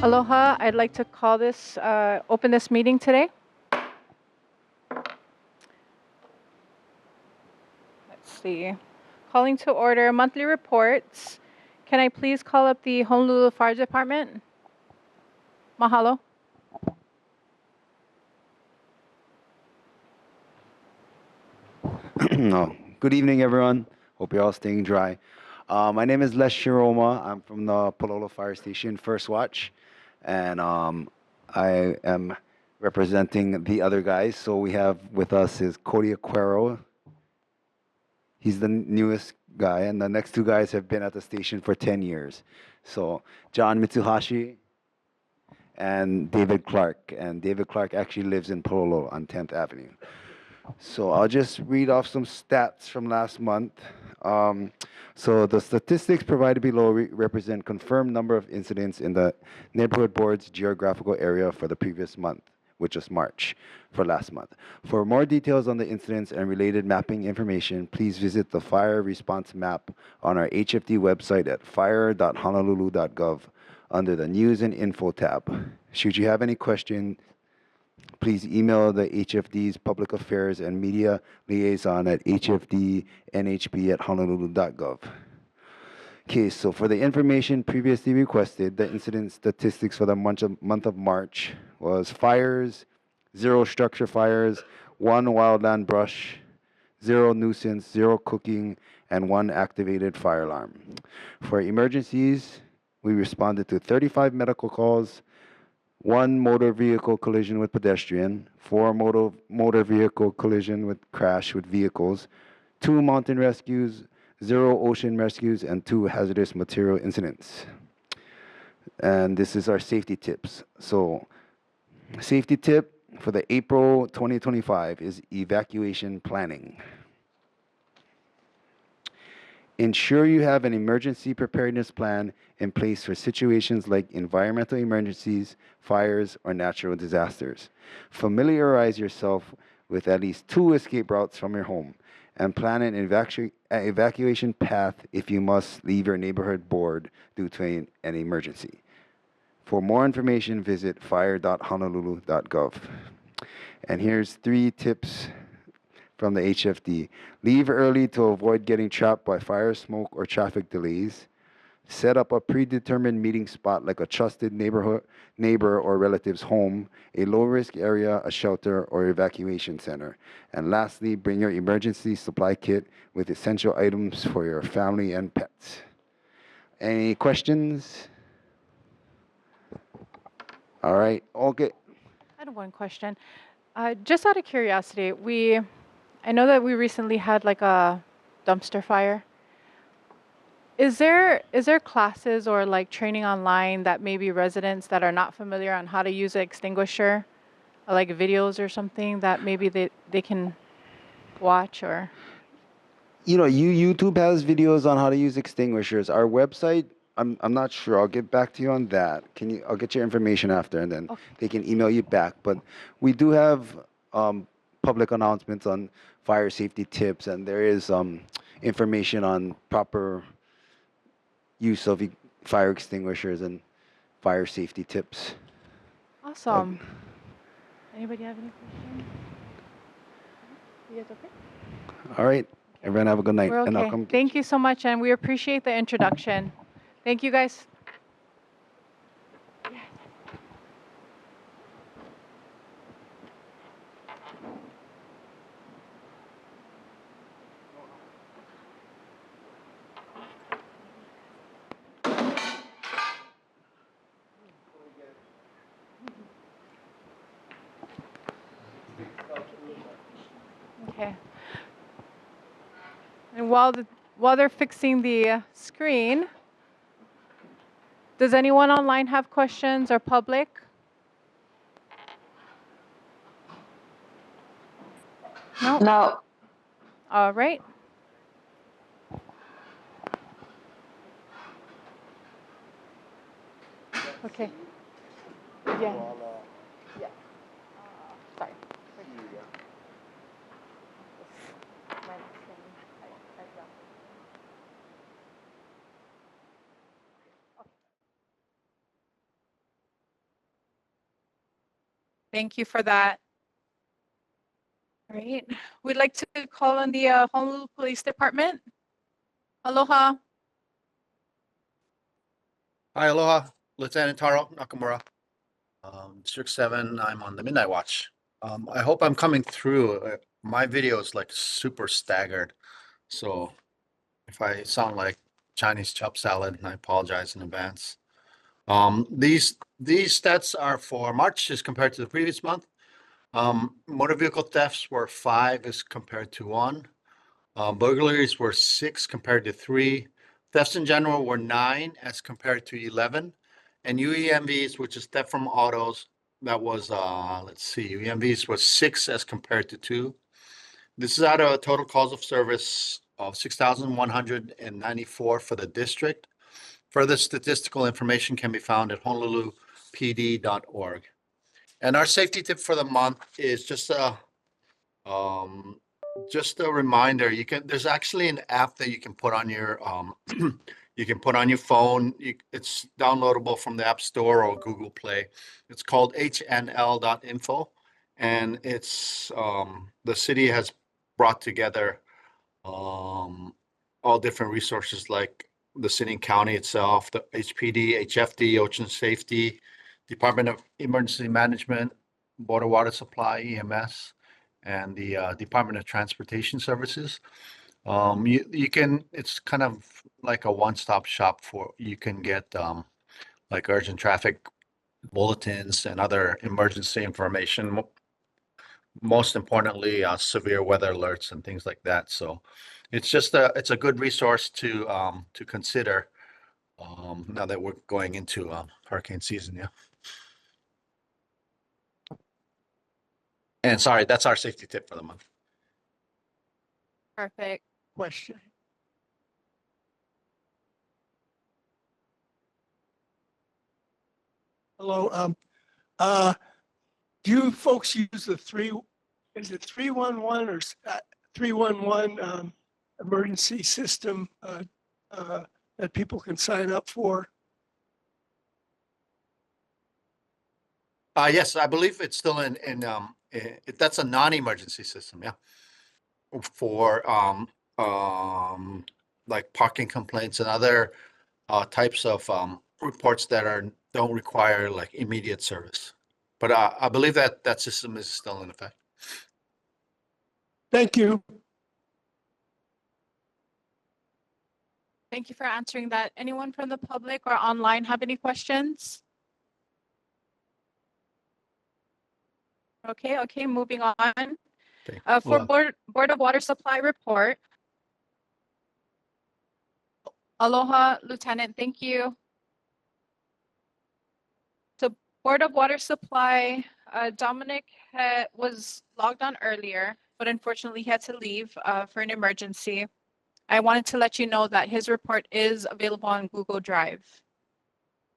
Aloha, I'd like to call this, open this meeting today. Let's see. Calling to order monthly reports. Can I please call up the Honolulu Fire Department? Mahalo. No. Good evening, everyone. Hope you're all staying dry. My name is Les Shiroma. I'm from the Pālolo Fire Station First Watch, and I am representing the other guys. So we have with us is Cody Aquero. He's the newest guy, and the next two guys have been at the station for 10 years. So John Mitsuhashi and David Clark. And David Clark actually lives in Pālolo on 10th Avenue. So I'll just read off some stats from last month. So the statistics provided below represent confirmed number of incidents in the neighborhood board's geographical area for the previous month, which was March for last month. For more details on the incidents and related mapping information, please visit the fire response map on our HFD website at fire.honolulu.gov under the News and Info tab. Should you have any questions, please email the HFD's Public Affairs and Media Liaison at hfdnhb@honolulu.gov. Okay, so for the information previously requested, the incident statistics for the month of March was fires, 0 structure fires, 1 wildland brush, 0 nuisance, 0 cooking, and 1 activated fire alarm. For emergencies, we responded to 35 medical calls, 1 motor vehicle collision with pedestrian, 4 motor vehicle collision with crash with vehicles, 2 mountain rescues, 0 ocean rescues, and 2 hazardous material incidents. And this is our safety tips. So, safety tip for the April 2025 is evacuation planning. Ensure you have an emergency preparedness plan in place for situations like environmental emergencies, fires, or natural disasters. Familiarize yourself with at least 2 escape routes from your home and plan an evacuation path if you must leave your neighborhood board due to an emergency. For more information, visit fire.honolulu.gov. And here's 3 tips from the HFD. Leave early to avoid getting trapped by fire, smoke, or traffic delays. Set up a predetermined meeting spot like a trusted neighbor or relative's home, a low-risk area, a shelter, or evacuation center. And lastly, bring your emergency supply kit with essential items for your family and pets. Any questions? All right, okay. I had one question. Just out of curiosity, I know that we recently had like a dumpster fire. Is there classes or like training online that maybe residents that are not familiar on how to use an extinguisher, or like videos or something that maybe they can watch or? You know, YouTube has videos on how to use extinguishers. Our website, I'm not sure. I'll get back to you on that. I'll get your information after, and then they can email you back. But we do have public announcements on fire safety tips, and there is information on proper use of fire extinguishers and fire safety tips. Awesome. Anybody have any questions? You guys okay? All right. Everyone have a good night. We're And I'll okay. come Thank you so much, and we appreciate the introduction. Thank you, guys. Okay. And while they're fixing the screen, does anyone online have questions or public? No? No. All right. Okay. Yeah. Yeah. Sorry. Thank you for that. All right. We'd like to call on the Honolulu Police Department. Aloha. Hi, aloha, Lieutenant Taro Nakamura. District 7, I'm on the Midnight Watch. I hope I'm coming through. My video is like super staggered. So if I sound like Chinese chop salad, I apologize in advance. These stats are for March as compared to the previous month. Motor vehicle thefts were 5 as compared to 1. Burglaries were 6 compared to 3. Thefts in general were 9 as compared to 11. And UEMVs, which is theft from autos, that was, let's see, UEMVs was 6 as compared to 2. This is out of a total calls of service of 6,194 for the district. Further statistical information can be found at honolulupd.org. And our safety tip for the month is just a reminder. There's actually an app that you can put on your you can put on your phone. It's downloadable from the App Store or Google Play. It's called hnl.info, and it's the city has brought together all different resources like the city and county itself, the HPD, HFD, Ocean Safety, Department of Emergency Management, Board of Water Supply, EMS, and the Department of Transportation Services. It's kind of like a one-stop shop you can get like urgent traffic bulletins and other emergency information. Most importantly, severe weather alerts and things like that. So it's a good resource to consider now that we're going into hurricane season. Yeah. And sorry, that's our safety tip for the month. Perfect. Question. Hello, do you folks use the 311 or 311 emergency system that people can sign up for? Yes, I believe it's still that's a non-emergency system, yeah. For like parking complaints and other types of reports that don't require like immediate service. But I believe that system is still in effect. Thank you. Thank you for answering that. Anyone from the public or online have any questions? Okay, moving on. Okay. For Well, Board of Water Supply report. Aloha, Lieutenant, thank you. So Board of Water Supply, Dominic was logged on earlier, but unfortunately he had to leave for an emergency. I wanted to let you know that his report is available on Google Drive.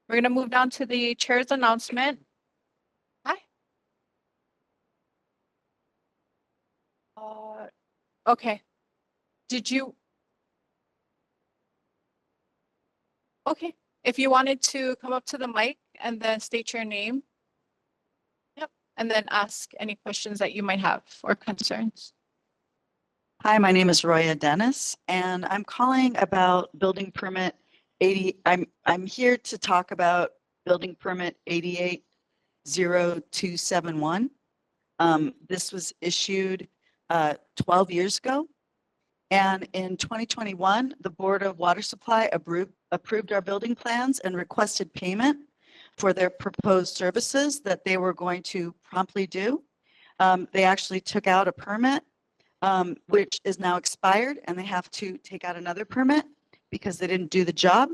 We're going to move down to the chair's announcement. Hi. Okay. Okay. If you wanted to come up to the mic and then state your name. Yep. And then ask any questions that you might have or concerns. Hi, my name is Roya Dennis, and I'm calling about building permit 80. I'm here to talk about building permit 880271. This was issued 12 years ago. And in 2021, the Board of Water Supply approved our building plans and requested payment for their proposed services that they were going to promptly do. They actually took out a permit, which is now expired, and they have to take out another permit because they didn't do the job.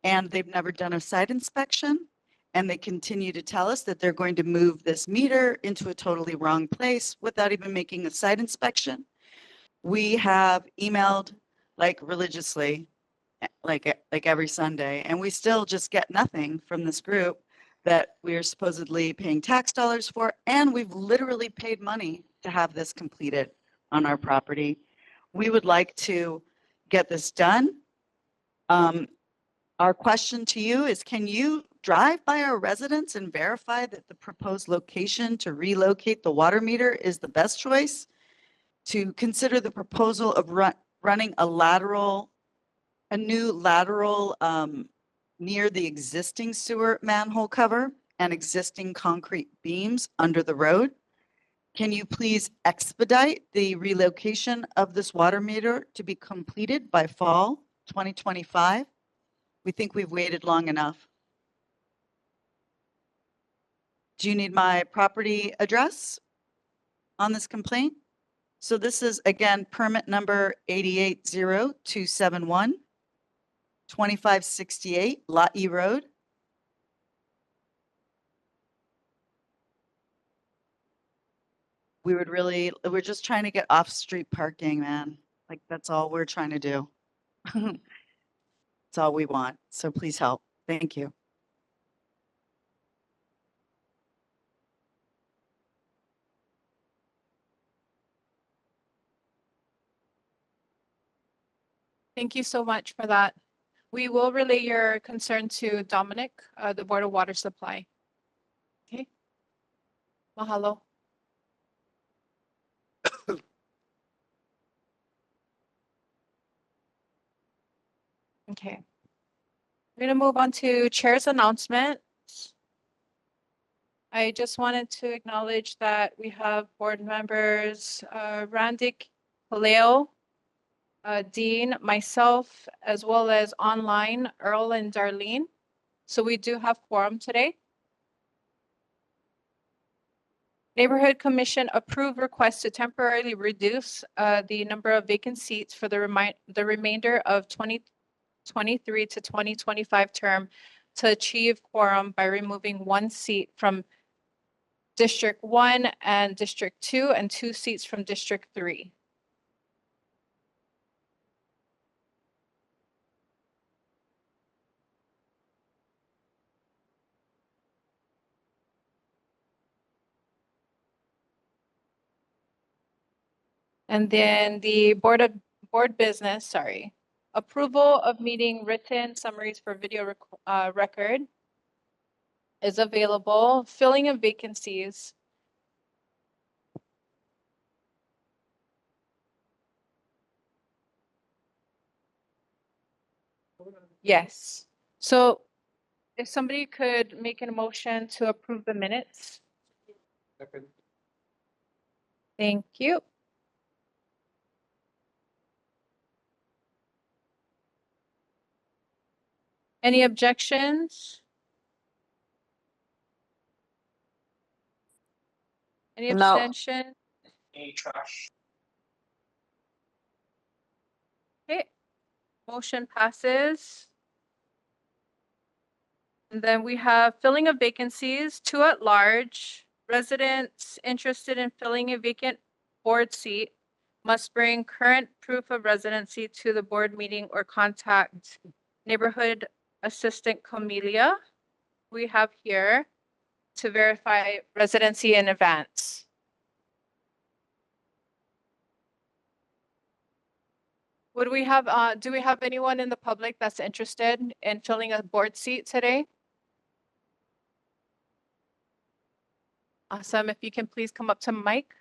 And they've never done a site inspection. And they continue to tell us that they're going to move this meter into a totally wrong place without even making a site inspection. We have emailed like religiously, like every Sunday, and we still just get nothing from this group that we are supposedly paying tax dollars for, and we've literally paid money to have this completed on our property. We would like to get this done. Our question to you is, can you drive by our residents and verify that the proposed location to relocate the water meter is the best choice, to consider the proposal of running a new lateral near the existing sewer manhole cover and existing concrete beams under the road. Can you please expedite the relocation of this water meter to be completed by fall 2025? We think we've waited long enough. Do you need my property address on this complaint? So this is, again, permit number 880271, 2568 Lot E Road. We're just trying to get off-street parking, man. Like, that's all we're trying to do. That's all we want. So please help. Thank you. Thank you so much for that. We will relay your concern to Dominic, the Board of Water Supply. Okay. Mahalo. Okay. We're gonna move on to Chair's announcements. I just wanted to acknowledge that we have board members, Randik Pālolo, Dean, myself, as well as online, Earl and Darlene. So we do have quorum today. Neighborhood Commission approved request to temporarily reduce the number of vacant seats for the remainder of 2023 to 2025 term to achieve quorum by removing one seat from District 1 and District 2 and 2 seats from District 3. And then the board business, sorry. Approval of meeting written summaries for video record is available. Filling of vacancies. Yes. So if somebody could make a motion to approve the minutes. Thank you. Any objections? Any No. abstention? Okay, motion passes. And then we have filling of vacancies, 2 at large. Residents interested in filling a vacant board seat must bring current proof of residency to the board meeting or contact neighborhood assistant Camelia we have here to verify residency in advance. Would we have, do we have anyone in the public that's interested in filling a board seat today? Awesome. If you can please come up to mic.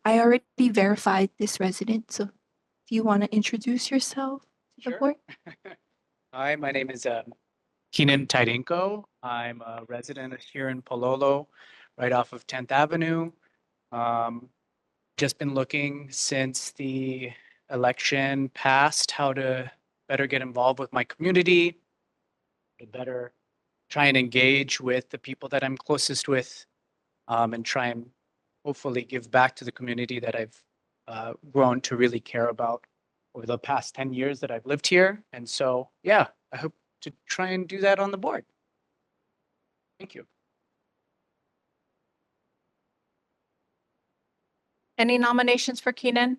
I already verified this resident, so if you want to introduce yourself to the Sure. board. Hi, my name is Keenan Taidenko. I'm a resident here in Pālolo, right off of 10th Avenue. Just been looking since the election passed how to better get involved with my community, to better try and engage with the people that I'm closest with, and try and hopefully give back to the community that I've grown to really care about over the past 10 years that I've lived here. And so, yeah, I hope to try and do that on the board. Thank you. Any nominations for Keenan?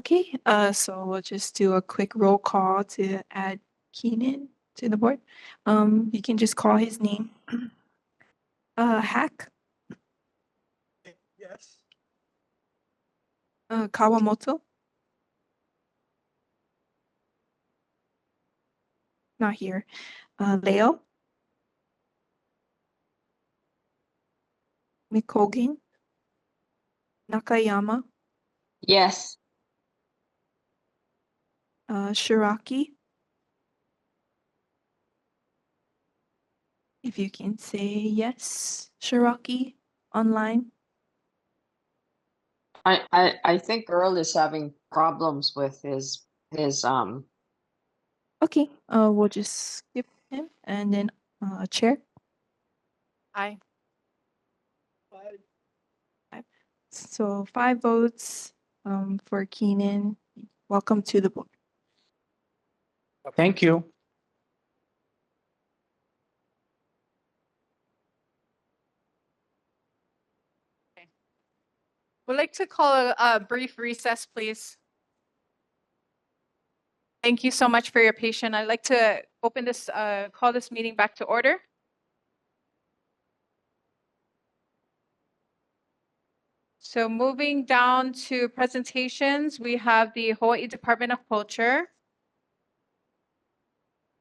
Okay, so we'll just do a quick roll call to add Keenan to the board. You can just call his name. Hack, Yes. Kawamoto. Not here. Leo, Mikogen, Nakayama, Yes. Shiraki. If you can say yes, Shiraki, online. I think Earl is having problems with his Okay, we'll just skip him and then chair. Aye. Five. So 5 votes for Keenan. Welcome to the board. Thank you. Would like to call a brief recess, please. Thank you so much for your patience. I'd like to open this, call this meeting back to order. So moving down to presentations, we have the Hawaii Department of Culture.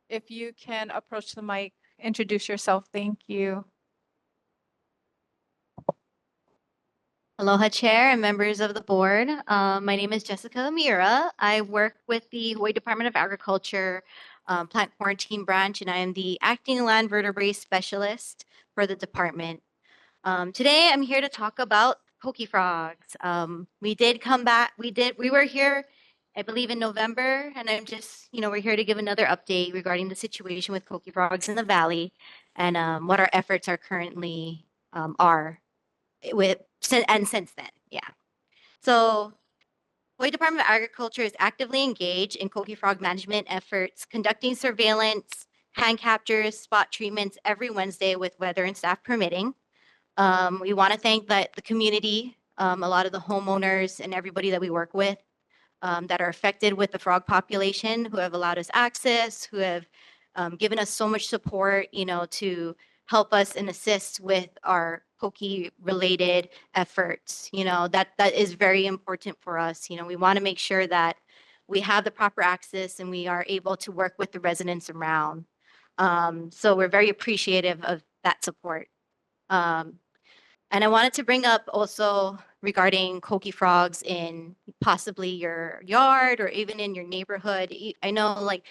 If you can approach the mic, introduce yourself. Thank you. Aloha Chair and members of the board. My name is Jessica Mira. I work with the Hawaii Department of Agriculture Plant Quarantine Branch, and I am the acting land vertebrate specialist for the department. Today, I'm here to talk about koki frogs. We did come back. We were here, I believe, in November, and I'm just, we're here to give another update regarding the situation with koki frogs in the valley and what our efforts are currently are since then, yeah. So Hawaii Department of Agriculture is actively engaged in koki frog management efforts, conducting surveillance, hand captures, spot treatments every Wednesday with weather and staff permitting. We want to thank the community, a lot of the homeowners and everybody that we work with that are affected with the frog population, who have allowed us access, who have given us so much support, to help us and assist with our koki related efforts. That is very important for us. We want to make sure that we have the proper access and we are able to work with the residents around. So we're very appreciative of that support. And I wanted to bring up also regarding koki frogs in possibly your yard or even in your neighborhood. I know like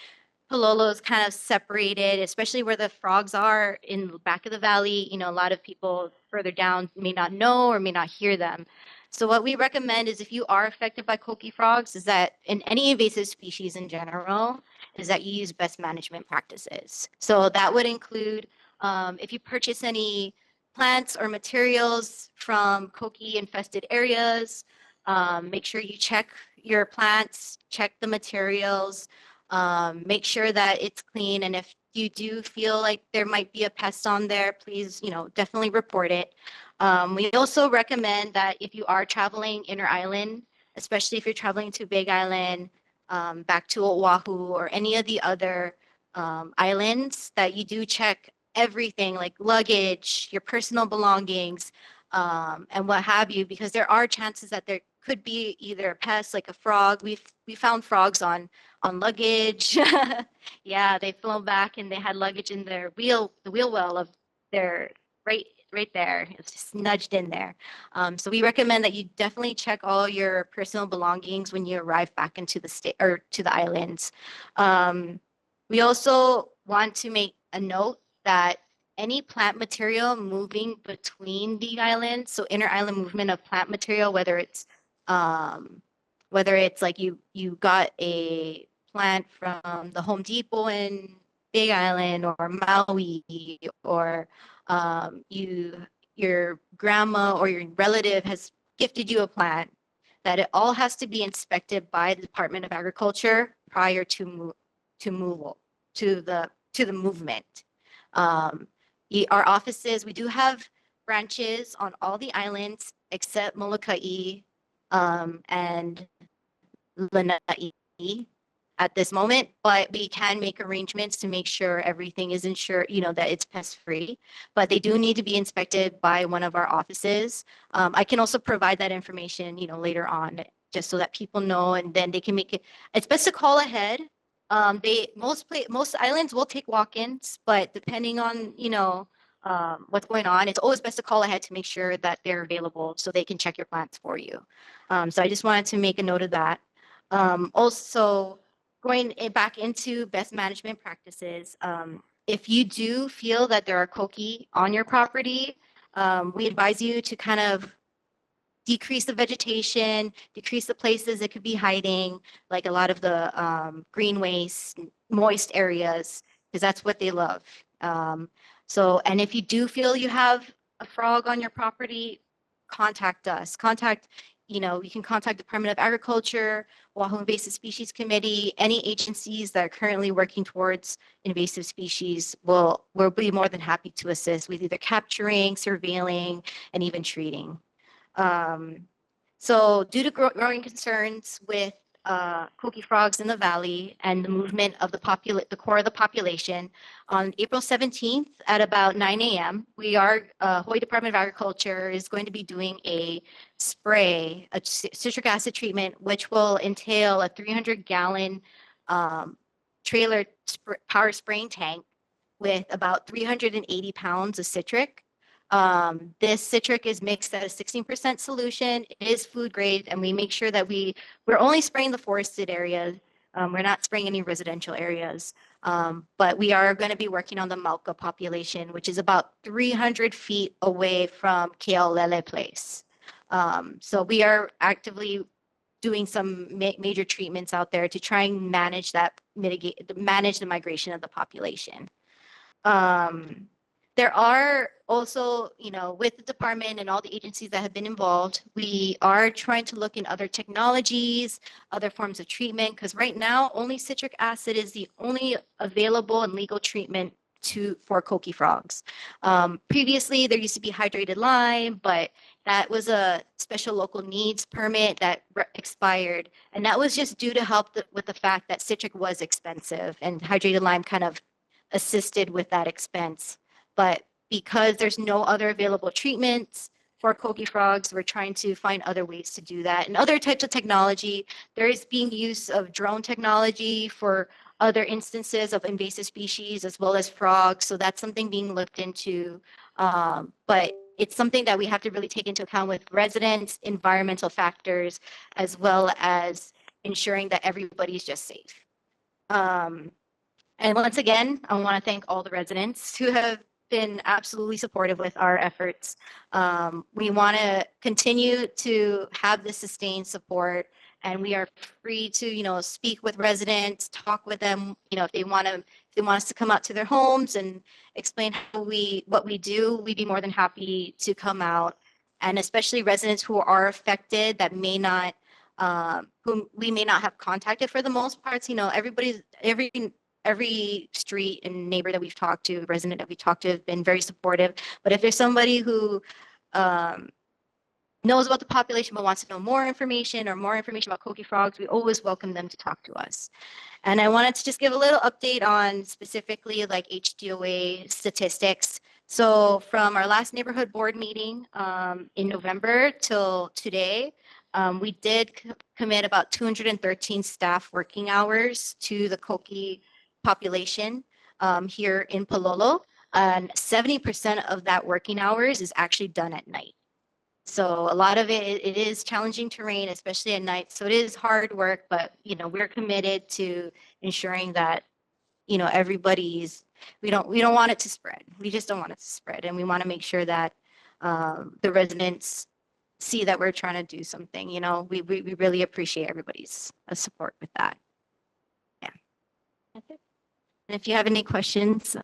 Pālolo is kind of separated, especially where the frogs are in the back of the valley. A lot of people further down may not know or may not hear them. So what we recommend is if you are affected by koki frogs, is that in any invasive species in general, is that you use best management practices. So that would include if you purchase any plants or materials from koki infested areas, make sure you check your plants, check the materials, make sure that it's clean. And if you do feel like there might be a pest on there, please, definitely report it. We also recommend that if you are traveling inter island, especially if you're traveling to Big Island, back to Oahu or any of the other islands, that you do check everything like luggage, your personal belongings, and what have you, because there are chances that there could be either a pest like a frog. We found frogs on luggage. Yeah, they flown back and they had luggage in the wheel well of their right there. It's just nudged in there. So we recommend that you definitely check all your personal belongings when you arrive back into the state or to the islands. We also want to make a note that any plant material moving between the islands, so inter-island movement of plant material, whether it's like you got a plant from the Home Depot in Big Island or Maui, or your grandma or your relative has gifted you a plant, that it all has to be inspected by the Department of Agriculture prior to the movement. Our offices, we do have branches on all the islands except Molokai, and Lanai at this moment, but we can make arrangements to make sure everything is insured, that it's pest free. But they do need to be inspected by one of our offices. I can also provide that information, later on, just so that people know, and then they can make it. It's best to call ahead. Most islands will take walk-ins, but depending on, what's going on, it's always best to call ahead to make sure that they're available so they can check your plants for you. So I just wanted to make a note of that. Also, going back into best management practices, if you do feel that there are koki on your property, we advise you to kind of decrease the vegetation, decrease the places it could be hiding, like a lot of the green waste, moist areas, because that's what they love. And if you do feel you have a frog on your property, contact us. You can contact Department of Agriculture, Oahu Invasive Species Committee, any agencies that are currently working towards invasive species will be more than happy to assist with either capturing, surveilling, and even treating. So due to growing concerns with koki frogs in the valley and the movement of the core of the population, on April 17th at about 9 a.m., Hawaii Department of Agriculture is going to be doing a citric acid treatment, which will entail a 300-gallon trailer power spraying tank with about 380 pounds of citric. This citric is mixed at a 16% solution. It is food grade, and we make sure that we're only spraying the forested areas. We're not spraying any residential areas. But we are going to be working on the Mauka population, which is about 300 feet away from Keaolele Place. So we are actively doing some major treatments out there to try and manage the migration of the population. There are also, with the department and all the agencies that have been involved, we are trying to look in other technologies, other forms of treatment, because right now only citric acid is the only available and legal treatment for koki frogs. Previously, there used to be hydrated lime, but that was a special local needs permit that expired. And that was just due to help with the fact that citric was expensive, and hydrated lime kind of assisted with that expense. But because there's no other available treatments for koki frogs, we're trying to find other ways to do that. And other types of technology, there is being use of drone technology for other instances of invasive species as well as frogs. So that's something being looked into. But it's something that we have to really take into account with residents, environmental factors, as well as ensuring that everybody's just safe. And once again, I want to thank all the residents who have been absolutely supportive with our efforts. We want to continue to have the sustained support, and we are free to, speak with residents, talk with them, if they want us to come out to their homes and explain what we do, we'd be more than happy to come out. And especially residents who are affected that whom we may not have contacted for the most part, every street and neighbor that we've talked to, resident that we talked to, have been very supportive. But if there's somebody who knows about the population but wants to know more information about koki frogs, we always welcome them to talk to us. And I wanted to just give a little update on specifically like HDOA statistics. So from our last neighborhood board meeting in November till today, we did commit about 213 staff working hours to the koki population here in Pālolo, and 70% of that working hours is actually done at night. So a lot of it is challenging terrain, especially at night. So it is hard work, but we're committed to ensuring that everybody's. We don't want it to spread. We just don't want it to spread, and we want to make sure that the residents see that we're trying to do something. We really appreciate everybody's support with that. Yeah. That's it. And if you have any questions.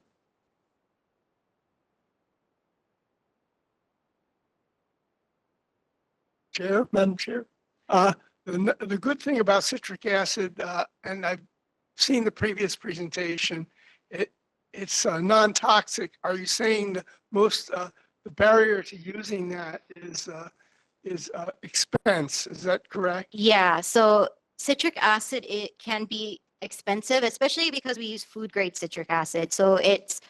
Madam Chair, the good thing about citric acid, and I've seen the previous presentation, it's non-toxic. Are you saying that the barrier to using that is expense? Is that correct? Yeah. So citric acid, it can be expensive, especially because we use food grade citric acid. So it's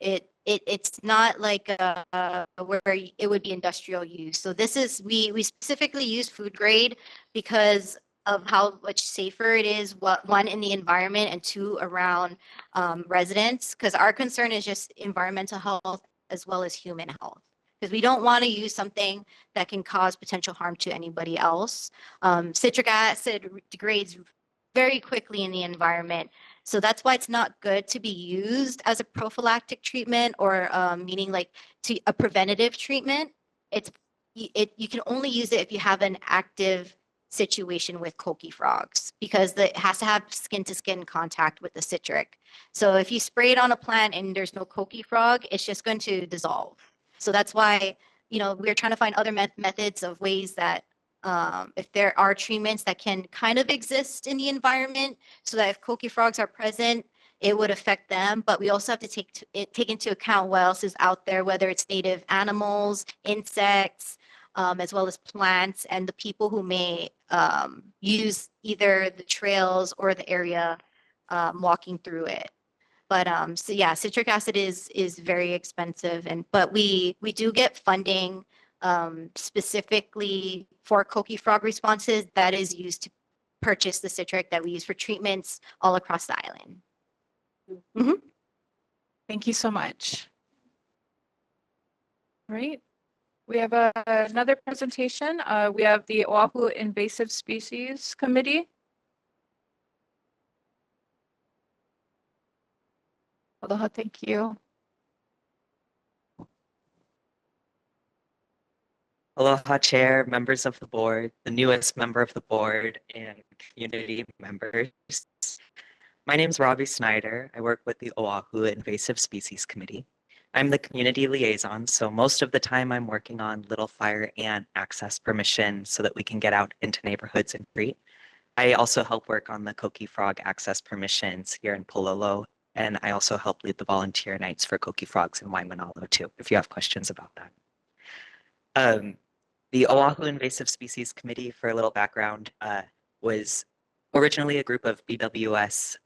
it's not like where it would be industrial use. So this is we specifically use food grade because of how much safer it is. One, in the environment, and two, around residents. Because our concern is just environmental health as well as human health. Because we don't want to use something that can cause potential harm to anybody else. Citric acid degrades very quickly in the environment. So that's why it's not good to be used as a prophylactic treatment, or meaning like to a preventative treatment. You can only use it if you have an active situation with coqui frogs, because it has to have skin to skin contact with the citric. So if you spray it on a plant and there's no coqui frog, it's just going to dissolve. So that's why, we're trying to find other methods of ways that if there are treatments that can kind of exist in the environment, so that if coqui frogs are present, it would affect them. But we also have to take into account what else is out there, whether it's native animals, insects, as well as plants, and the people who may use either the trails or the area walking through it. But so yeah, citric acid is very expensive, but we do get funding specifically for coqui frog responses that is used to purchase the citric that we use for treatments all across the island. Mhm. Thank you so much. All right. We have another presentation. We have the Oahu Invasive Species Committee. Aloha, thank you. Aloha, Chair, members of the board, the newest member of the board, and community members. My name is Robbie Snyder. I work with the Oahu Invasive Species Committee. I'm the community liaison, so most of the time I'm working on little fire ant access permission so that we can get out into neighborhoods and treat. I also help work on the coqui frog access permissions here in Pālolo, and I also help lead the volunteer nights for coqui frogs in Waimanalo too, if you have questions about that. The Oahu Invasive Species Committee, for a little background, was originally a group of BWS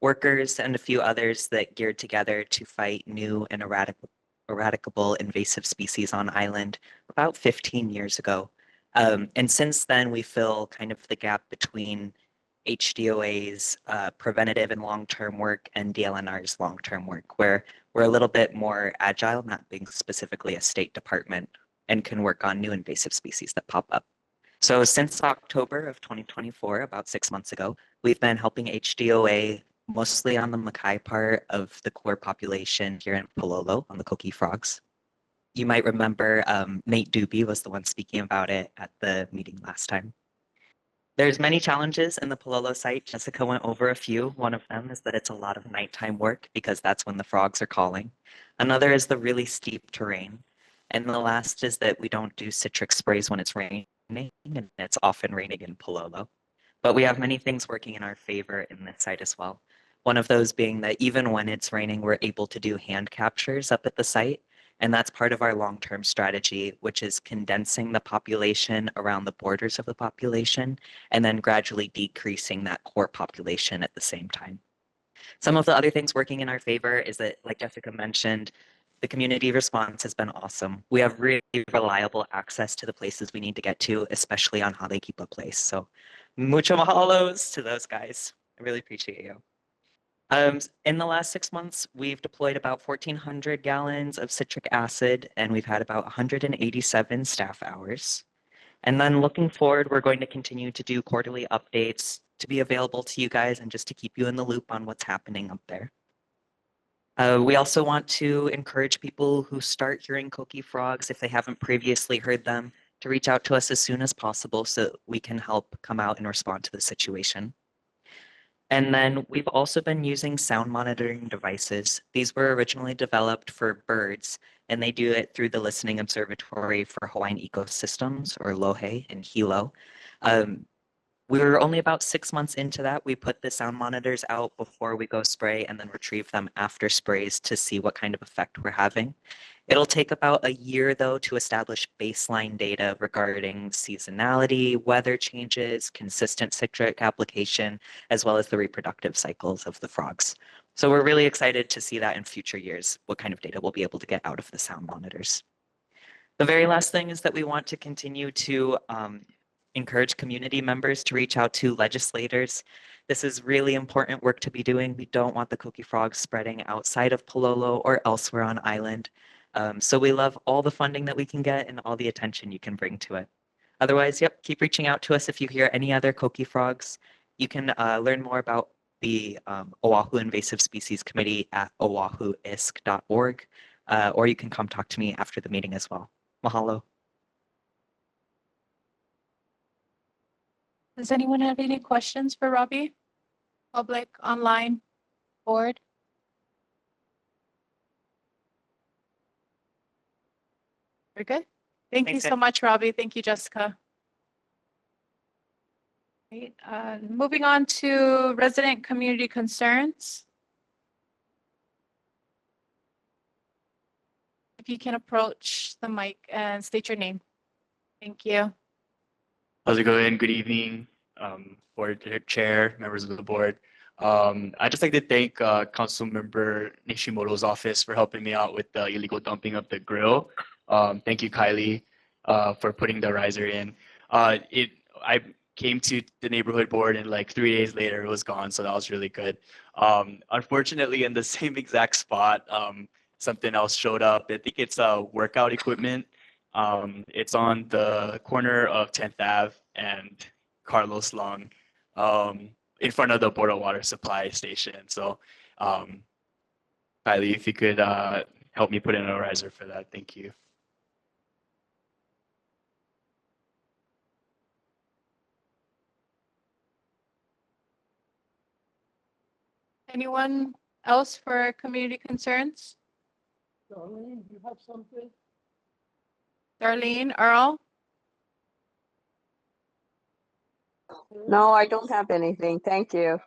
workers and a few others that geared together to fight new and eradicable invasive species on island about 15 years ago. And since then, we fill kind of the gap between HDOA's preventative and long-term work and DLNR's long-term work, where we're a little bit more agile, not being specifically a state department, and can work on new invasive species that pop up. So since October of 2024, about 6 months ago, we've been helping HDOA mostly on the Makai part of the core population here in Pālolo on the coqui frogs. You might remember Nate Doobie was the one speaking about it at the meeting last time. There's many challenges in the Pālolo site. Jessica went over a few. One of them is that it's a lot of nighttime work because that's when the frogs are calling. Another is the really steep terrain. And the last is that we don't do citric sprays when it's raining, and it's often raining in Pālolo. But we have many things working in our favor in this site as well. One of those being that even when it's raining, we're able to do hand captures up at the site. And that's part of our long-term strategy, which is condensing the population around the borders of the population and then gradually decreasing that core population at the same time. Some of the other things working in our favor is that, like Jessica mentioned, the community response has been awesome. We have really reliable access to the places we need to get to, especially on Halekipa Place. So mucho mahalos to those guys. I really appreciate you. In the last 6 months, we've deployed about 1,400 gallons of citric acid, and we've had about 187 staff hours. And then looking forward, we're going to continue to do quarterly updates to be available to you guys and just to keep you in the loop on what's happening up there. We also want to encourage people who start hearing coqui frogs, if they haven't previously heard them, to reach out to us as soon as possible so we can help come out and respond to the situation. And then we've also been using sound monitoring devices. These were originally developed for birds, and they do it through the Listening Observatory for Hawaiian Ecosystems, or LOHE in Hilo. We were only about 6 months into that. We put the sound monitors out before we go spray and then retrieve them after sprays to see what kind of effect we're having. It'll take about a year, though, to establish baseline data regarding seasonality, weather changes, consistent citric application, as well as the reproductive cycles of the frogs. So we're really excited to see that in future years, what kind of data we'll be able to get out of the sound monitors. The very last thing is that we want to continue to encourage community members to reach out to legislators. This is really important work to be doing. We don't want the coqui frogs spreading outside of Pālolo or elsewhere on island. So we love all the funding that we can get and all the attention you can bring to it. Otherwise, yep, keep reaching out to us if you hear any other coqui frogs. You can learn more about the Oahu Invasive Species Committee at oahuisc.org, or you can come talk to me after the meeting as well. Mahalo. Does anyone have any questions for Robbie? Public, online, board? We're good. Thank you Thanks, so Ed. much, Robbie. Thank you, Jessica. Great. Moving on to resident community concerns. If you can approach the mic and state your name. Thank you. How's it going? Good evening, board chair, members of the board. I'd just like to thank Council Member Nishimoto's office for helping me out with the illegal dumping of the grill. Thank you, Kylie, for putting the riser in. I came to the neighborhood board and like 3 days later it was gone, so that was really good. Unfortunately, in the same exact spot, something else showed up. I think it's workout equipment. It's on the corner of 10th Ave and Carlos Long, in front of the Board of Water Supply Station. So, Kylie, if you could help me put in a riser for that, thank you. Anyone else for community concerns? Darlene, you have something? Darlene, Earl? No, I don't have anything. Thank you.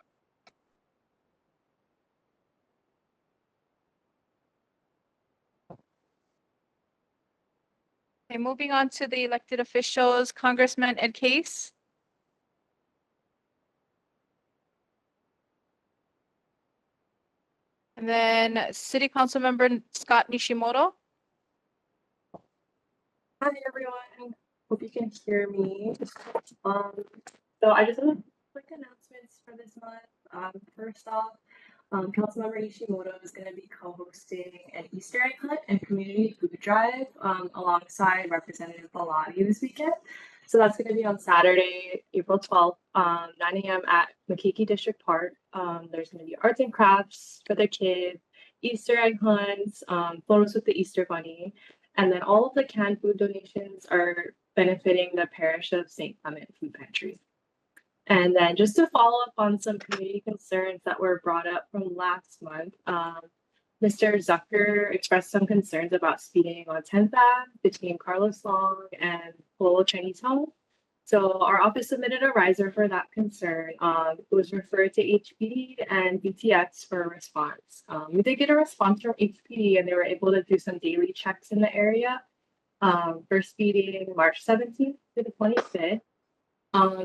Okay, moving on to the elected officials, Congressman Ed Case. And then City Council Member Scott Nishimoto. Hi everyone, hope you can hear me. So I just have quick announcements for this month. First off, Councilmember Ishimoto is going to be co-hosting an Easter egg hunt and community food drive alongside Representative Pālolo this weekend. So that's going to be on Saturday, April 12th, 9 a.m. at Makiki District Park. There's going to be arts and crafts for the kids, Easter egg hunts, photos with the Easter Bunny. And then all of the canned food donations are benefiting the parish of St. Clement Food Pantry. And then just to follow up on some community concerns that were brought up from last month, Mr. Zucker expressed some concerns about speeding on 10th Ave between Carlos Long and Pālolo Chinese Home. So our office submitted a riser for that concern. It was referred to HPD and BTX for a response. We did get a response from HPD and they were able to do some daily checks in the area for speeding March 17th to the 25th.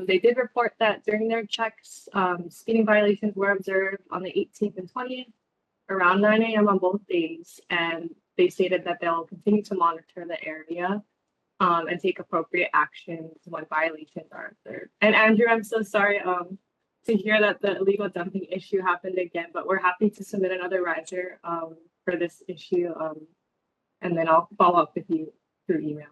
They did report that during their checks, speeding violations were observed on the 18th and 20th around 9 a.m. on both days. And they stated that they'll continue to monitor the area and take appropriate actions when violations are observed. And Andrew, I'm so sorry to hear that the illegal dumping issue happened again, but we're happy to submit another riser for this issue. And then I'll follow up with you through email.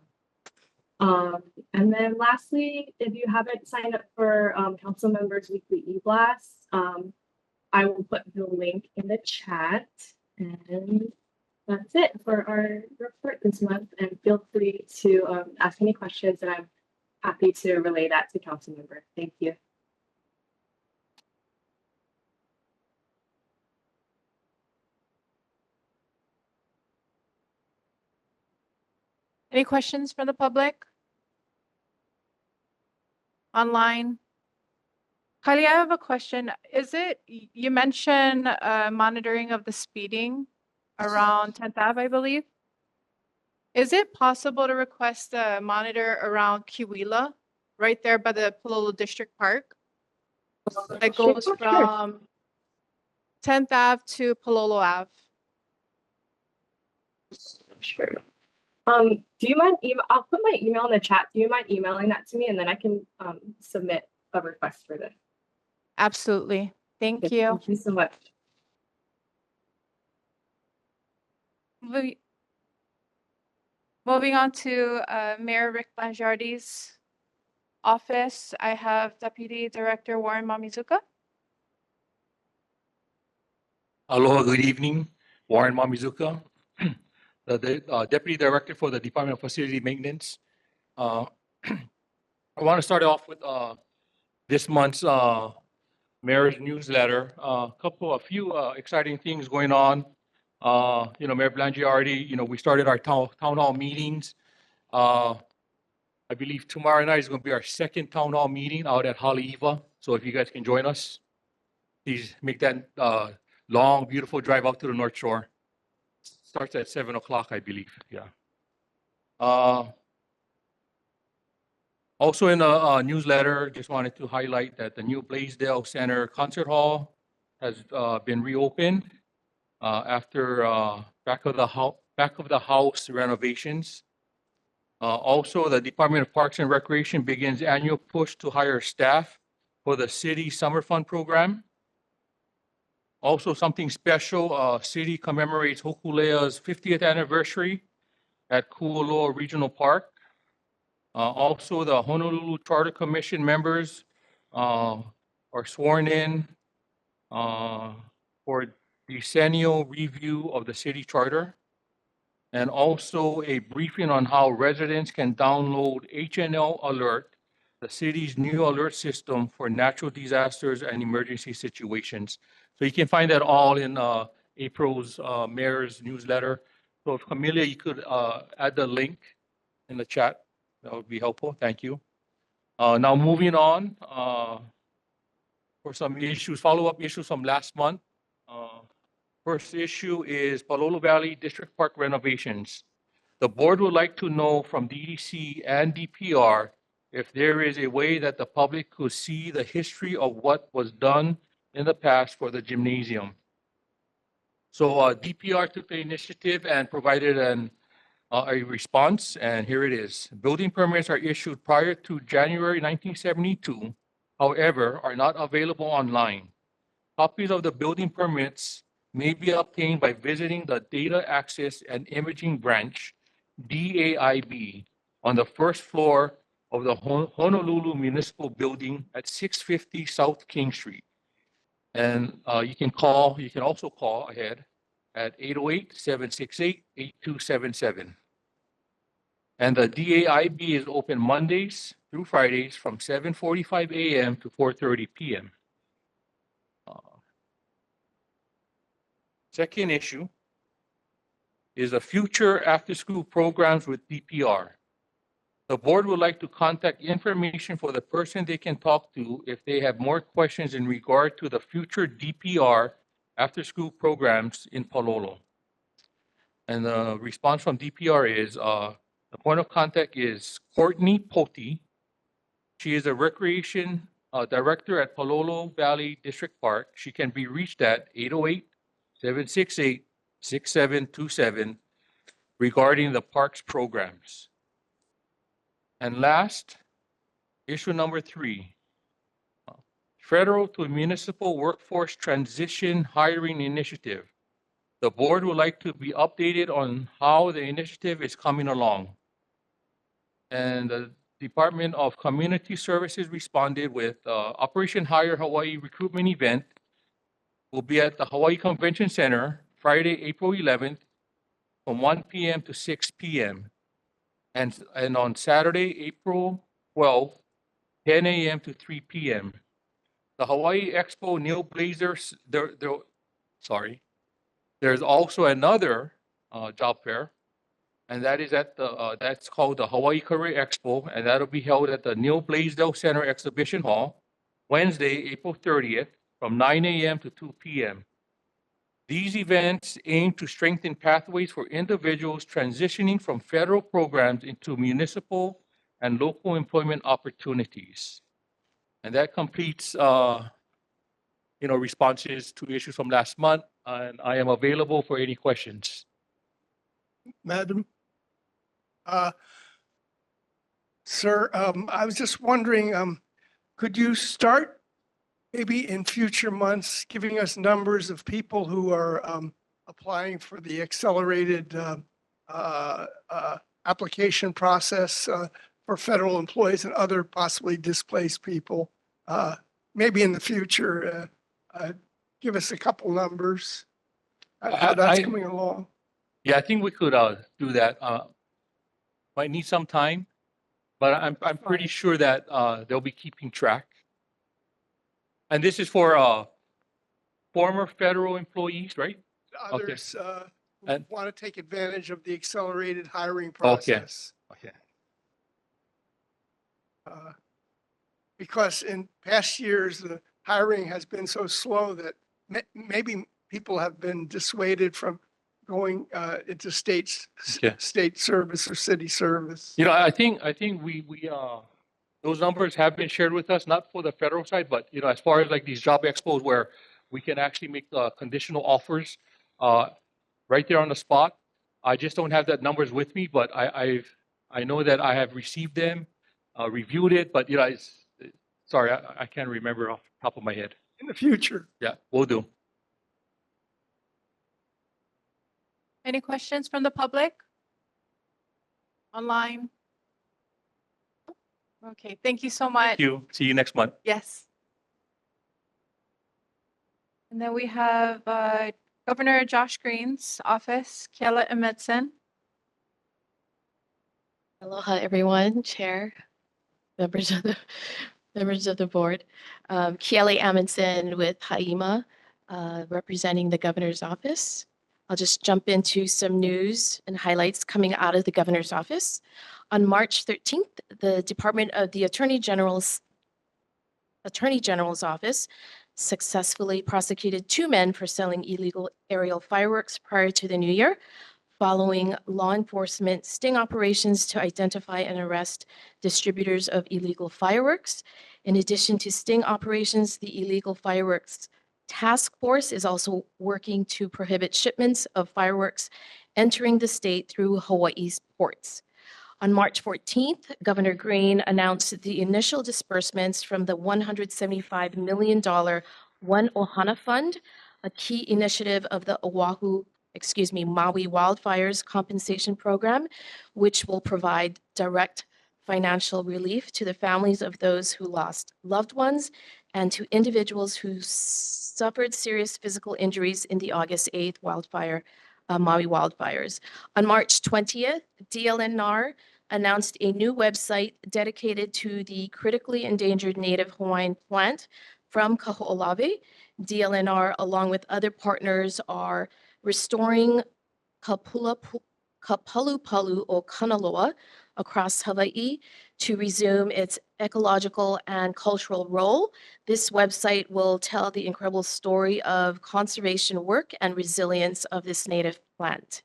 And then lastly, if you haven't signed up for Council Members Weekly E-Blasts, I will put the link in the chat. And that's it for our report this month. And feel free to ask any questions, and I'm happy to relay that to Council Member. Thank you. Any questions from the public? Online? Kylie, I have a question. Is it, you mentioned monitoring of the speeding around 10th Ave, I believe? Is it possible to request a monitor around Kiwila, right there by the Pālolo District Park? That goes Sure. from 10th Ave to Pālolo Ave. Sure. Do you mind I'll put my email in the chat. Do you mind emailing that to me and then I can submit a request for this? Absolutely. Thank Okay, you. Thank you so much. Moving on to Mayor Rick Blangiardi's office, I have Deputy Director Warren Mamizuka. Aloha, good evening. Warren Mamizuka, the Deputy Director for the Department of Facility Maintenance. I want to start off with this month's Mayor's newsletter. A few exciting things going on. Mayor Blangiardi, we started our town hall meetings. I believe tomorrow night is going to be our second town hall meeting out at Haleiwa. So if you guys can join us, please make that long, beautiful drive out to the North Shore. Starts at 7 o'clock, I believe. Yeah. Also in the newsletter, just wanted to highlight that the new Blaisdell Center Concert Hall has been reopened after back of the house renovations. Also, the Department of Parks and Recreation begins annual push to hire staff for the city summer fund program. Also, something special, city commemorates Hokulea's 50th anniversary at Kualoa Regional Park. Also, the Honolulu Charter Commission members are sworn in for decennial review of the city charter, and also a briefing on how residents can download HNL Alert, the city's new alert system for natural disasters and emergency situations. So you can find that all in April's mayor's newsletter. So if Camelia, you could add the link in the chat, that would be helpful. Thank you. Now moving on for some issues, follow-up issues from last month. First issue is Pālolo Valley District Park renovations. The board would like to know from DDC and DPR if there is a way that the public could see the history of what was done in the past for the gymnasium. So DPR took the initiative and provided a response, and here it is. Building permits are issued prior to January 1972, however, are not available online. Copies of the building permits may be obtained by visiting the Data Access and Imaging Branch, DAIB, on the first floor of the Honolulu Municipal Building at 650 South King Street. And you can also call ahead at 808-768-8277. And the DAIB is open Mondays through Fridays from 7:45 a.m. to 4:30 p.m. Second issue is the future after-school programs with DPR. The board would like to contact information for the person they can talk to if they have more questions in regard to the future DPR after-school programs in Pālolo. And the response from DPR is, the point of contact is Courtney Poti. She is a recreation director at Pālolo Valley District Park. She can be reached at 808-768-6727 regarding the park's programs. And last, issue number 3, Federal to Municipal Workforce Transition Hiring Initiative. The board would like to be updated on how the initiative is coming along. And the Department of Community Services responded with Operation Hire Hawaii recruitment event will be at the Hawaii Convention Center Friday, April 11th from 1 p.m. to 6 p.m. And on Saturday, April 12th, 10 a.m. to 3 p.m. The Hawaii Expo Neil Blazers, there's also another job fair, and that is at the that's called the Hawaii Career Expo, and that'll be held at the Neil Blaisdell Center Exhibition Hall, Wednesday, April 30th, from 9 a.m. to 2 p.m. These events aim to strengthen pathways for individuals transitioning from federal programs into municipal and local employment opportunities. And that completes, responses to issues from last month, and I am available for any questions. Madam. Sir, I was just wondering, could you start maybe in future months giving us numbers of people who are applying for the accelerated application process for federal employees and other possibly displaced people? Maybe in the future, give us a couple numbers, how that's coming along. Yeah, I think we could do that. Might need some time, but I'm pretty sure that they'll be keeping track. And this is for former federal employees, right? Others And- want to take advantage of the accelerated hiring Okay. process. Okay. Because in past years, the hiring has been so slow that maybe people have been dissuaded from going into Okay. state service or city service. I think we those numbers have been shared with us, not for the federal side, but as far as like these job expos where we can actually make conditional offers right there on the spot. I just don't have that numbers with me, but I know that I have received them, reviewed it, but sorry, I can't remember off the top of my head. In the future. Yeah, will do. Any questions from the public? Online? Okay, thank you so much. Thank you. See you next month. Yes. And then we have Governor Josh Green's office, Kiela Emetsen. Aloha, everyone, Chair, members of the board. Kiele Amundsen with Haima, representing the governor's office. I'll just jump into some news and highlights coming out of the governor's office. On March 13th, the Department of the Attorney General's office successfully prosecuted 2 men for selling illegal aerial fireworks prior to the new year, following law enforcement sting operations to identify and arrest distributors of illegal fireworks. In addition to sting operations, the illegal fireworks task force is also working to prohibit shipments of fireworks entering the state through Hawaii's ports. On March 14th, Governor Green announced the initial disbursements from the $175 million One Ohana Fund, a key initiative of the Maui Wildfires Compensation Program, which will provide direct financial relief to the families of those who lost loved ones and to individuals who suffered serious physical injuries in the August 8th Maui wildfires. On March 20th, DLNR announced a new website dedicated to the critically endangered native Hawaiian plant from Kaho'olawe. DLNR, along with other partners, are restoring Kapulupalu o Kanaloa across Hawaii to resume its ecological and cultural role. This website will tell the incredible story of conservation work and resilience of this native plant.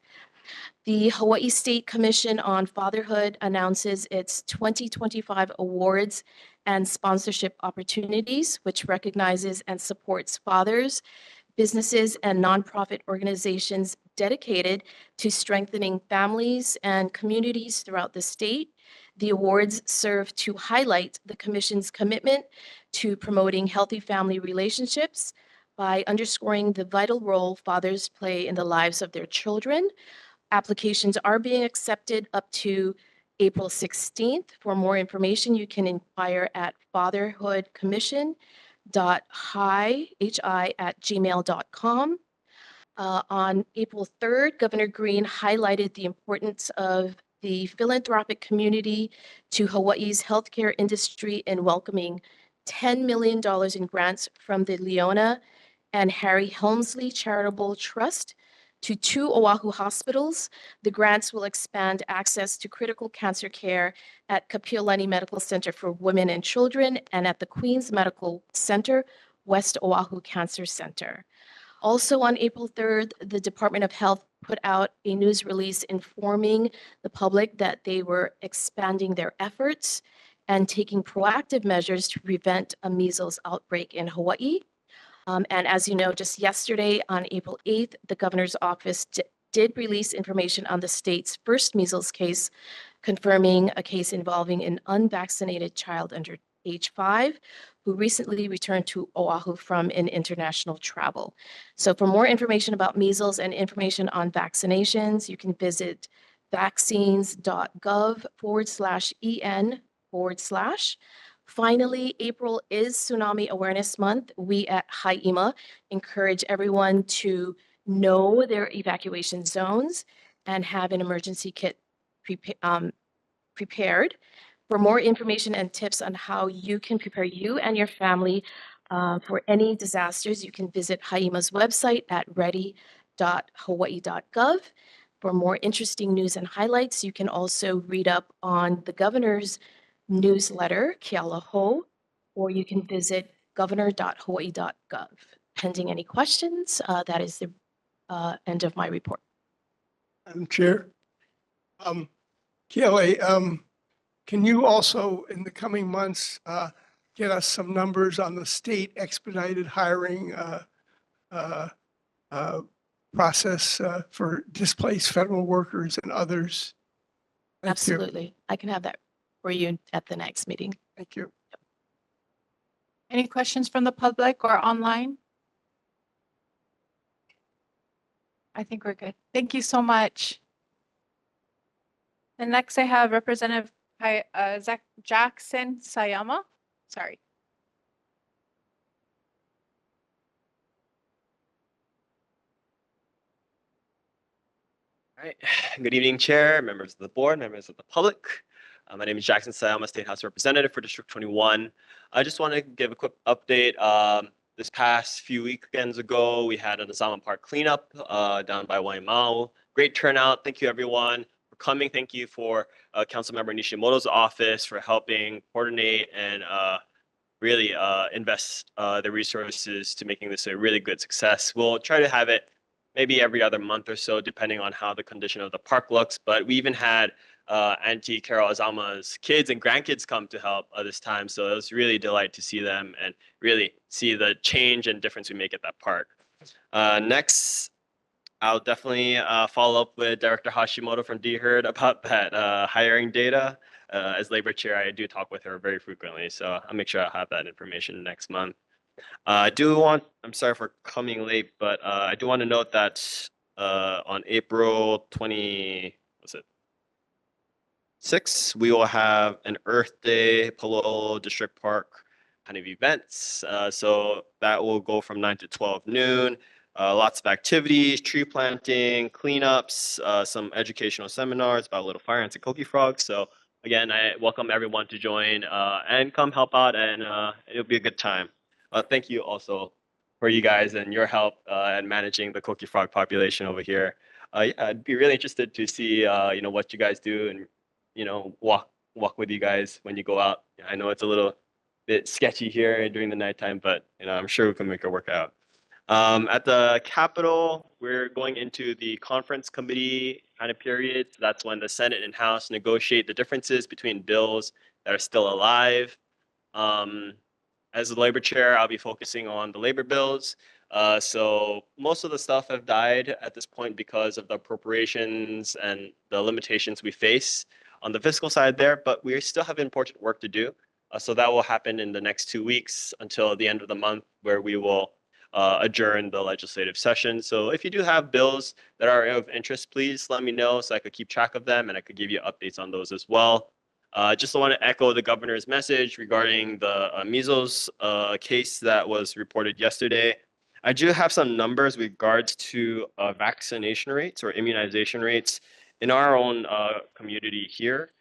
The Hawaii State Commission on Fatherhood announces its 2025 awards and sponsorship opportunities, which recognizes and supports fathers, businesses, and nonprofit organizations dedicated to strengthening families and communities throughout the state. The awards serve to highlight the Commission's commitment to promoting healthy family relationships by underscoring the vital role fathers play in the lives of their children. Applications are being accepted up to April 16th. For more information, you can inquire at fatherhoodcommission.hi@gmail.com. On April 3rd, Governor Green highlighted the importance of the philanthropic community to Hawaii's healthcare industry in welcoming $10 million in grants from the Leona and Harry Helmsley Charitable Trust to 2 Oahu hospitals. The grants will expand access to critical cancer care at Kapiolani Medical Center for Women and Children and at the Queens Medical Center, West Oahu Cancer Center. Also on April 3rd, the Department of Health put out a news release informing the public that they were expanding their efforts and taking proactive measures to prevent a measles outbreak in Hawaii. And as you know, just yesterday on April 8th, the governor's office did release information on the state's first measles case, confirming a case involving an unvaccinated child under age 5 who recently returned to Oahu from an international travel. So for more information about measles and information on vaccinations, you can visit vaccines.gov/en/. Finally, April is Tsunami Awareness Month. We at Haima encourage everyone to know their evacuation zones and have an emergency kit prepared. For more information and tips on how you can prepare you and your family for any disasters, you can visit Haima's website at ready.hawaii.gov. For more interesting news and highlights, you can also read up on the governor's newsletter, Kealoho, or you can visit governor.hawaii.gov. Pending any questions, that is the end of my report. Madam Chair. Kelly, can you also, in the coming months, get us some numbers on the state expedited hiring process for displaced federal workers and others? Thank you. Absolutely. I can have that for you at the next meeting. Thank you. Any questions from the public or online? I think we're good. Thank you so much. And next I have Representative Jackson Sayama. Sorry. All right. Good evening, Chair, members of the board, members of the public. My name is Jackson Sayama, State House Representative for District 21. I just want to give a quick update. This past few weekends ago, we had an Azama Park cleanup down by Waimau. Great turnout. Thank you, everyone, for coming. Thank you for Councilmember Nishimoto's office for helping coordinate and really invest the resources to making this a really good success. We'll try to have it maybe every other month or so, depending on how the condition of the park looks. But we even had Auntie Carol Azama's kids and grandkids come to help this time. So it was really a delight to see them and really see the change and difference we make at that park. Next, I'll definitely follow up with Director Hashimoto from DHERD about that hiring data. As labor chair, I do talk with her very frequently, so I'll make sure I have that information next month. I'm sorry for coming late, but I do want to note that on April 26th, we will have an Earth Day Pālolo District Park kind of events. So that will go from 9 to 12 noon. Lots of activities, tree planting, cleanups, some educational seminars about little fire ants and coqui frogs. So again, I welcome everyone to join and come help out, and it'll be a good time. Thank you also for you guys and your help in managing the coqui frog population over here. Yeah, I'd be really interested to see what you guys do and walk with you guys when you go out. I know it's a little bit sketchy here during the nighttime, but I'm sure we can make it work out. At the Capitol, we're going into the conference committee kind of period. So that's when the Senate and House negotiate the differences between bills that are still alive. As the labor chair, I'll be focusing on the labor bills. So most of the stuff have died at this point because of the appropriations and the limitations we face on the fiscal side there, but we still have important work to do. So that will happen in the next 2 weeks until the end of the month, where we will adjourn the legislative session. So if you do have bills that are of interest, please let me know so I could keep track of them and I could give you updates on those as well. Just want to echo the governor's message regarding the measles case that was reported yesterday. I do have some numbers with regards to vaccination rates or immunization rates in our own community here.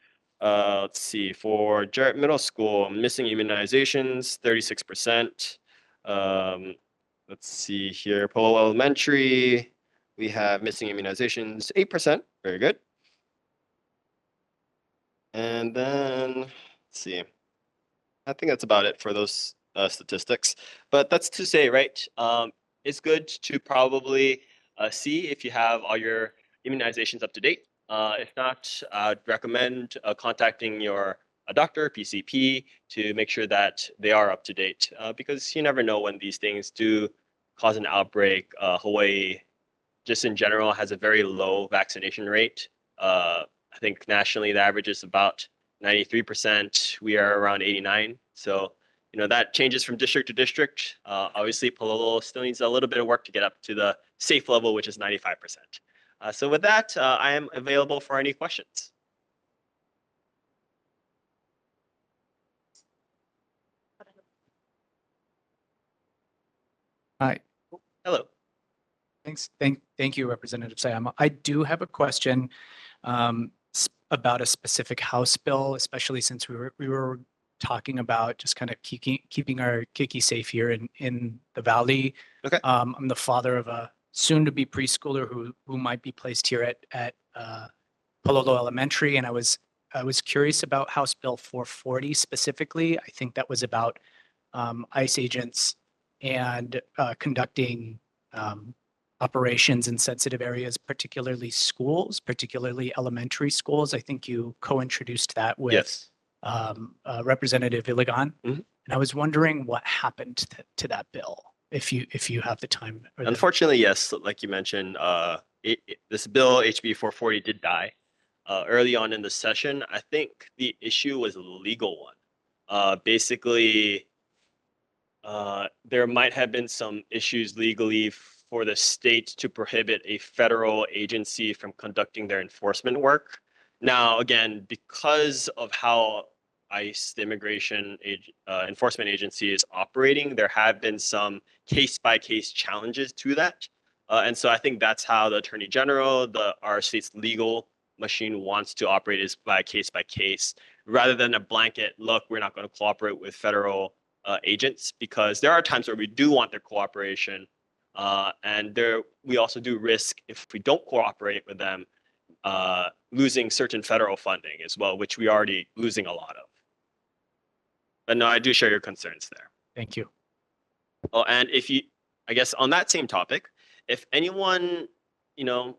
Let's see, for Jarrett Middle School, missing immunizations, 36%. Let's see here, Pālolo Elementary, we have missing immunizations, 8%, very good. And then, let's see, I think that's about it for those statistics. But that's to say, right, it's good to probably see if you have all your immunizations up to date. If not, I'd recommend contacting your doctor, PCP, to make sure that they are up to date because you never know when these things do cause an outbreak. Hawaii, just in general, has a very low vaccination rate. I think nationally the average is about 93%. We are around 89. So, that changes from district to district. Obviously, Pālolo still needs a little bit of work to get up to the safe level, which is 95%. So with that, I am available for any questions. Hi. Hello. Thanks. Thank you, Representative Sayama. I do have a question about a specific House bill, especially since we were talking about just kind of keeping our keiki safe here in the Valley. Okay. I'm the father of a soon-to-be preschooler who might be placed here at Pālolo Elementary, and I was curious about House Bill 440 specifically. I think that was about ICE agents and conducting operations in sensitive areas, particularly schools, particularly elementary schools. I think you co-introduced that with Yes. Representative Iligan. Mhm. And I was wondering what happened to that bill, if you have the time. Or the, Unfortunately, yes. Like you mentioned, this bill, HB 440, did die early on in the session. I think the issue was a legal one. Basically, there might have been some issues legally for the state to prohibit a federal agency from conducting their enforcement work. Now, again, because of how ICE, the enforcement agency, is operating, there have been some case-by-case challenges to that. And so I think that's how the Attorney General, our state's legal machine wants to operate, is by case, rather than a blanket, look, we're not going to cooperate with federal agents, because there are times where we do want their cooperation. And we also do risk, if we don't cooperate with them, losing certain federal funding as well, which we already losing a lot of. But no, I do share your concerns there. Thank you. Oh, and I guess on that same topic, if anyone, know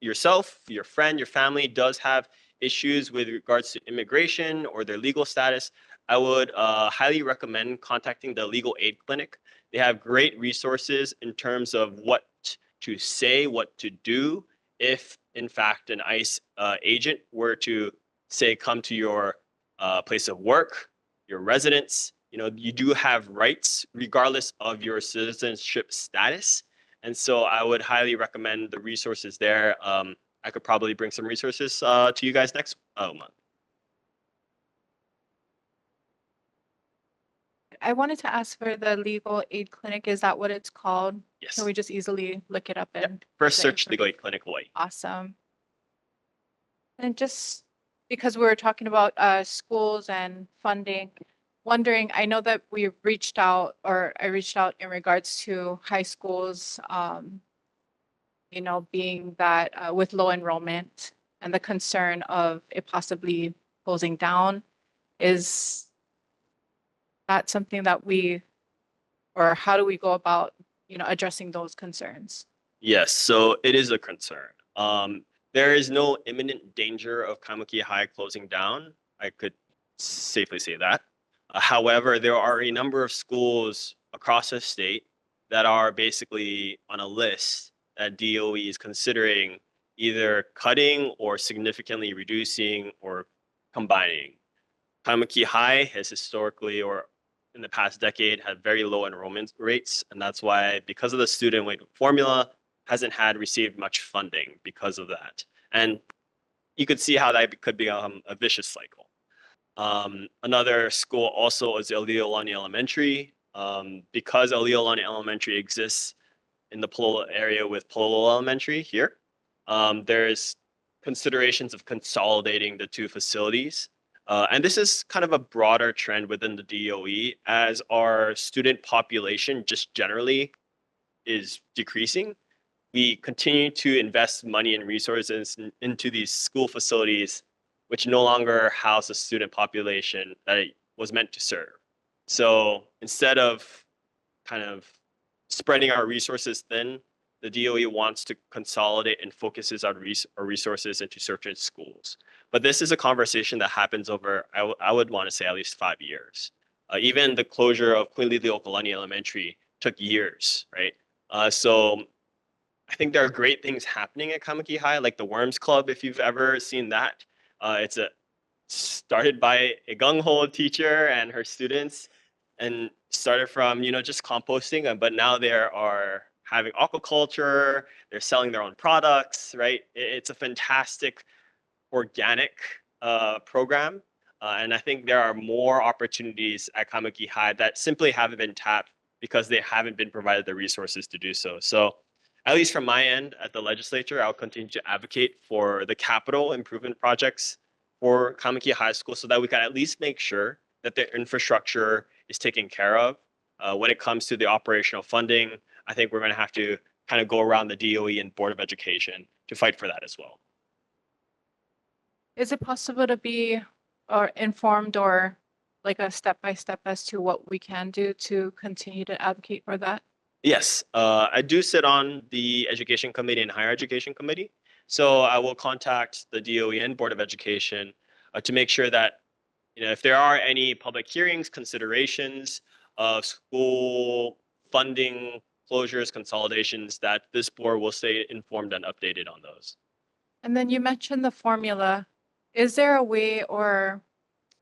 yourself, your friend, your family does have issues with regards to immigration or their legal status, I would highly recommend contacting the Legal Aid Clinic. They have great resources in terms of what to say, what to do if, in fact, an ICE agent were to, say, come to your place of work, your residence. You do have rights regardless of your citizenship status. And so I would highly recommend the resources there. I could probably bring some resources to you guys next month. I wanted to ask for the legal aid clinic. Is that what it's called? Yes. Can we just easily look it up and First get the search Legal Aid Clinic Hawaii. Awesome. And just because we were talking about schools and funding, wondering, I know that we reached out, or I reached out in regards to high schools, being that with low enrollment and the concern of it possibly closing down. Is that something that or how do we go about, addressing those concerns? Yes, so it is a concern. There is no imminent danger of Kaimuki High closing down. I could safely say that. However, there are a number of schools across the state that are basically on a list that DOE is considering either cutting or significantly reducing or combining. Kaimuki High has historically, or in the past decade, had very low enrollment rates, and that's why, because of the student weight formula, hasn't received much funding because of that. And you could see how that could become a vicious cycle. Another school also is Eliolani Elementary. Because Eliolani Elementary exists in the Pālolo area with Pālolo Elementary here, there's considerations of consolidating the two facilities. And this is kind of a broader trend within the DOE, as our student population just generally is decreasing. We continue to invest money and resources into these school facilities, which no longer house the student population that it was meant to serve. So instead of kind of spreading our resources thin, the DOE wants to consolidate and focuses our resources into certain schools. But this is a conversation that happens over, I would want to say, at least 5 years. Even the closure of Queen Liliuokalani Elementary took years, right? So I think there are great things happening at Kamaki High, like the Worms Club, if you've ever seen that. It's started by a gung-ho teacher and her students, and started from, just composting, but now they are having aquaculture, they're selling their own products, right? It's a fantastic organic program. And I think there are more opportunities at Kamaki High that simply haven't been tapped because they haven't been provided the resources to do so. So at least from my end at the legislature, I'll continue to advocate for the capital improvement projects for Kamaki High School so that we can at least make sure that the infrastructure is taken care of. When it comes to the operational funding, I think we're going to have to kind of go around the DOE and Board of Education to fight for that as well. Is it possible to be informed or like a step-by-step as to what we can do to continue to advocate for that? Yes, I do sit on the Education Committee and Higher Education Committee. So I will contact the DOE and Board of Education to make sure that, if there are any public hearings, considerations of school funding closures, consolidations, that this board will stay informed and updated on those. And then you mentioned the formula. Is there a way or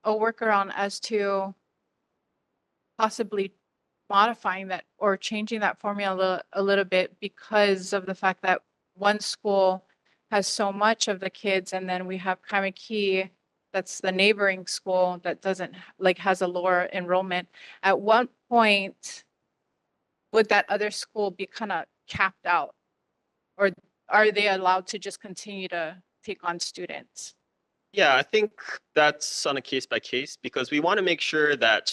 a workaround as to possibly modifying that or changing that formula a little bit because of the fact that one school has so much of the kids and then we have Kamaki, that's the neighboring school that doesn't has a lower enrollment. At what point would that other school be kind of capped out, or are they allowed to just continue to take on students? Yeah, I think that's on a case by case because we want to make sure that,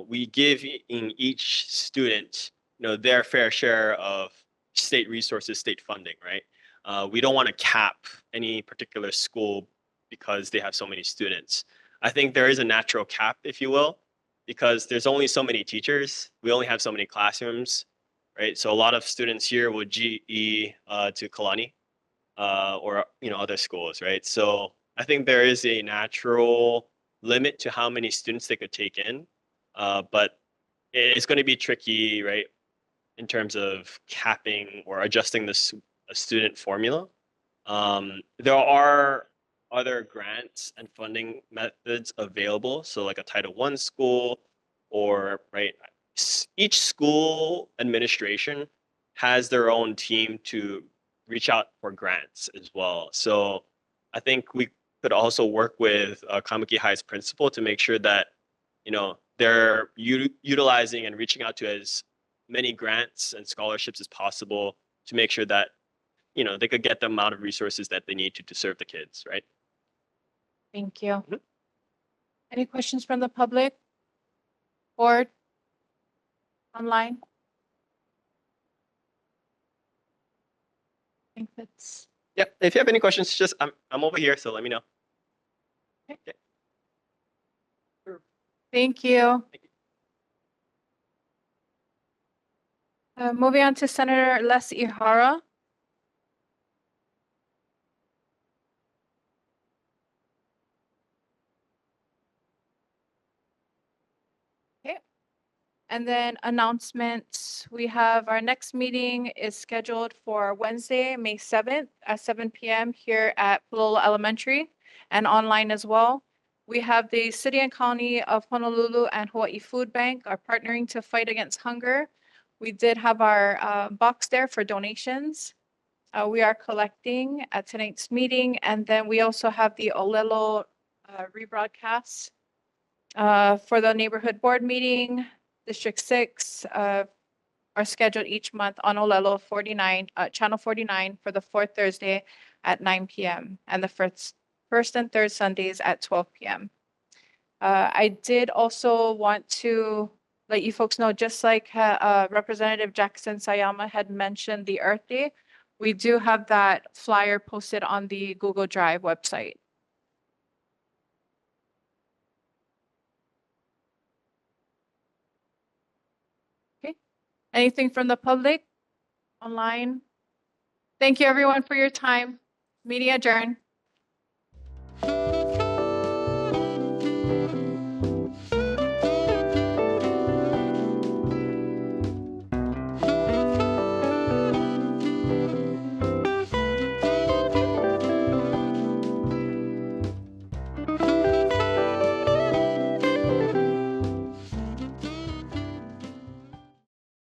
we give in each student, their fair share of state resources, state funding, right? We don't want to cap any particular school because they have so many students. I think there is a natural cap, if you will, because there's only so many teachers. We only have so many classrooms, right? So a lot of students here would GE to Kalani or, other schools, right? So I think there is a natural limit to how many students they could take in, but it's going to be tricky, right, in terms of capping or adjusting this student formula. There are other grants and funding methods available, so like a Title I school, or right, each school administration has their own team to reach out for grants as well. So I think we could also work with Kamaki High's principal to make sure that, they're utilizing and reaching out to as many grants and scholarships as possible to make sure that, they could get the amount of resources that they need to serve the kids, right? Thank you. Any questions from the public? Board? Online? I think that's Yeah, if you have any questions, just I'm over here, so let me know. okay. Thank you. Moving on to Senator Les Ihara. Okay. And then announcements. We have our next meeting is scheduled for Wednesday, May 7th at 7 p.m. here at Pālolo Elementary and online as well. We have the City and County of Honolulu and Hawaii Food Bank are partnering to fight against hunger. We did have our box there for donations. We are collecting at tonight's meeting, and then we also have the Olelo rebroadcast for the neighborhood board meeting. District 6 are scheduled each month on Olelo 49, channel 49 for the fourth Thursday at 9 p.m. and the first and third Sundays at 12 p.m. I did also want to let you folks know, just like Representative Jackson Sayama had mentioned the Earth Day, we do have that flyer posted on the Google Drive website. Okay. Anything from the public online? Thank you everyone for your time. Meeting adjourned.